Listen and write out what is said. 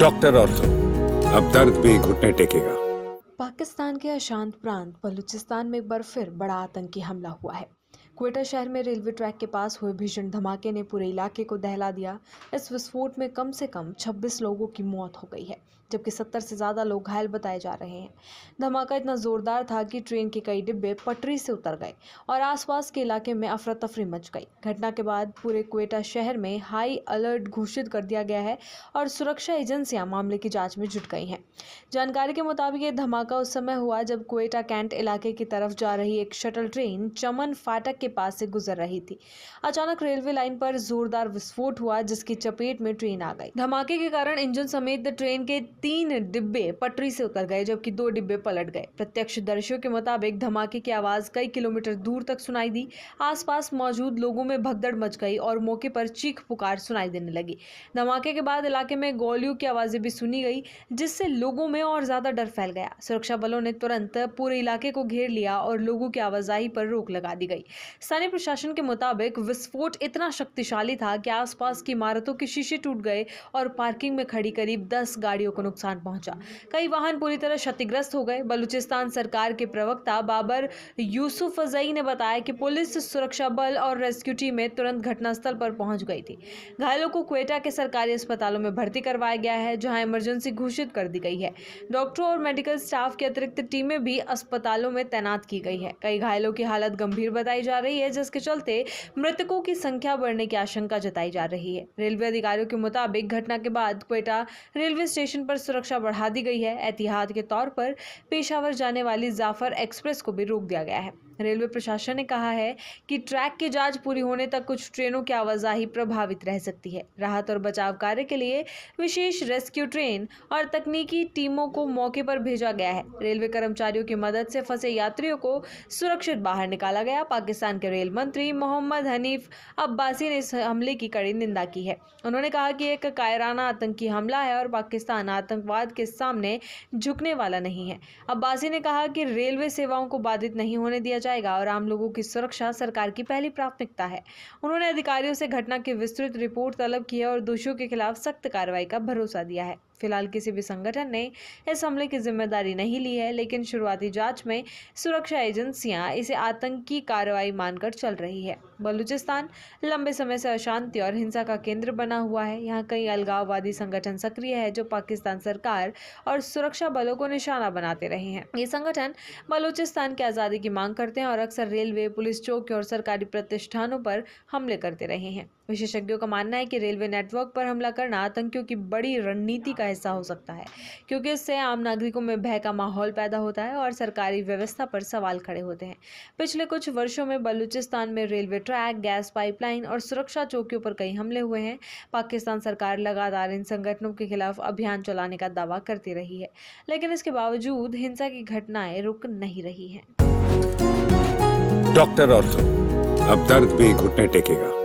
Doctor ortho, अब दर्द भी घुटने टेकेगा। पाकिस्तान के अशांत प्रांत बलूचिस्तान में एक बार फिर बड़ा आतंकी हमला हुआ है। क्वेटा शहर में रेलवे ट्रैक के पास हुए भीषण धमाके ने पूरे इलाके को दहला दिया। इस विस्फोट में कम से कम 26 लोगों की मौत हो गई है, जबकि 70 से ज़्यादा लोग घायल बताए जा रहे हैं। धमाका इतना ज़ोरदार था कि ट्रेन के कई डिब्बे पटरी से उतर गए और आसपास के इलाके में अफरा तफरी मच गई। घटना के बाद पूरे क्वेटा शहर में हाई अलर्ट घोषित कर दिया गया है और सुरक्षा एजेंसियां मामले की जांच में जुट गई हैं। जानकारी के मुताबिक ये धमाका उस समय हुआ जब क्वेटा कैंट इलाके की तरफ जा रही एक शटल ट्रेन चमन फाटक के पास से गुजर रही थी। अचानक रेलवे लाइन पर जोरदार विस्फोट हुआ, जिसकी चपेट में ट्रेन आ गई। धमाके के कारण इंजन समेत ट्रेन के 3 डिब्बे पटरी से उतर गए, जबकि 2 डिब्बे पलट गए। प्रत्यक्षदर्शियों के मुताबिक धमाके की आवाज कई किलोमीटर दूर तक सुनाई दी। आसपास मौजूद लोगों में भगदड़ मच गई और मौके पर चीख पुकार सुनाई देने लगी। धमाके के बाद इलाके में गोलियों की आवाजें भी सुनी गई, जिससे लोगों में और ज्यादा डर फैल गया। सुरक्षा बलों ने तुरंत पूरे इलाके को घेर लिया और लोगों की आवाजाही पर रोक लगा दी गई। स्थानीय प्रशासन के मुताबिक विस्फोट इतना शक्तिशाली था कि आसपास की इमारतों के शीशे टूट गए और पार्किंग में खड़ी करीब 10 गाड़ियों को नुकसान पहुंचा। कई वाहन पूरी तरह क्षतिग्रस्त हो गए। बलूचिस्तान सरकार के प्रवक्ता बाबर यूसुफजई ने बताया कि पुलिस, सुरक्षा बल और रेस्क्यू टीमें तुरंत घटनास्थल पर पहुंच गई थी। घायलों को क्वेटा के सरकारी अस्पतालों में भर्ती करवाया गया है, जहां इमरजेंसी घोषित कर दी गई है। डॉक्टरों और मेडिकल स्टाफ की अतिरिक्त टीमें भी अस्पतालों में तैनात की गई है। कई घायलों की हालत गंभीर बताई जा रही है, जिसके चलते मृतकों की संख्या बढ़ने की आशंका जताई जा रही है। रेलवे अधिकारियों के मुताबिक घटना के बाद क्वेटा रेलवे स्टेशन पर सुरक्षा बढ़ा दी गई है। एहतियात के तौर पर पेशावर जाने वाली जाफर एक्सप्रेस को भी रोक दिया गया है। रेलवे प्रशासन ने कहा है कि ट्रैक की जांच पूरी होने तक कुछ ट्रेनों की आवाजाही प्रभावित रह सकती है। राहत और बचाव कार्य के लिए विशेष रेस्क्यू ट्रेन और तकनीकी टीमों को मौके पर भेजा गया है। रेलवे कर्मचारियों की मदद से फंसे यात्रियों को सुरक्षित बाहर निकाला गया। पाकिस्तान के रेल मंत्री मोहम्मद हनीफ अब्बासी ने इस हमले की कड़ी निंदा की है। उन्होंने कहा कि एक कायराना आतंकी हमला है और पाकिस्तान आतंकवाद के सामने झुकने वाला नहीं है। अब्बासी ने कहा कि रेलवे सेवाओं को बाधित नहीं होने दिया जाएगा और आम लोगों की सुरक्षा सरकार की पहली प्राथमिकता है। उन्होंने अधिकारियों से घटना की विस्तृत रिपोर्ट तलब की है और दोषियों के खिलाफ सख्त कार्रवाई का भरोसा दिया है। फिलहाल किसी भी संगठन ने इस हमले की जिम्मेदारी नहीं ली है, लेकिन शुरुआती जांच में सुरक्षा एजेंसियां इसे आतंकी कार्रवाई मानकर चल रही है। बलूचिस्तान लंबे समय से अशांति और हिंसा का केंद्र बना हुआ है। यहाँ कई अलगाववादी संगठन सक्रिय है, जो पाकिस्तान सरकार और सुरक्षा बलों को निशाना बनाते रहे हैं। ये संगठन बलूचिस्तान की आज़ादी की मांग करते हैं और अक्सर रेलवे, पुलिस चौकियों और सरकारी प्रतिष्ठानों पर हमले करते रहे हैं। विशेषज्ञों का मानना है कि रेलवे नेटवर्क पर हमला करना आतंकियों की बड़ी रणनीति का हिस्सा हो सकता है, क्योंकि इससे आम नागरिकों में भय का माहौल पैदा होता है और सरकारी व्यवस्था पर सवाल खड़े होते हैं। पिछले कुछ वर्षों में बलूचिस्तान में रेलवे ट्रैक, गैस पाइपलाइन और सुरक्षा चौकियों पर कई हमले हुए हैं। पाकिस्तान सरकार लगातार इन संगठनों के खिलाफ अभियान चलाने का दावा करती रही है, लेकिन इसके बावजूद हिंसा की घटनाएं रुक नहीं रही हैं। डॉक्टर ऑर्थो, अब दर्द भी घुटने टेकेगा।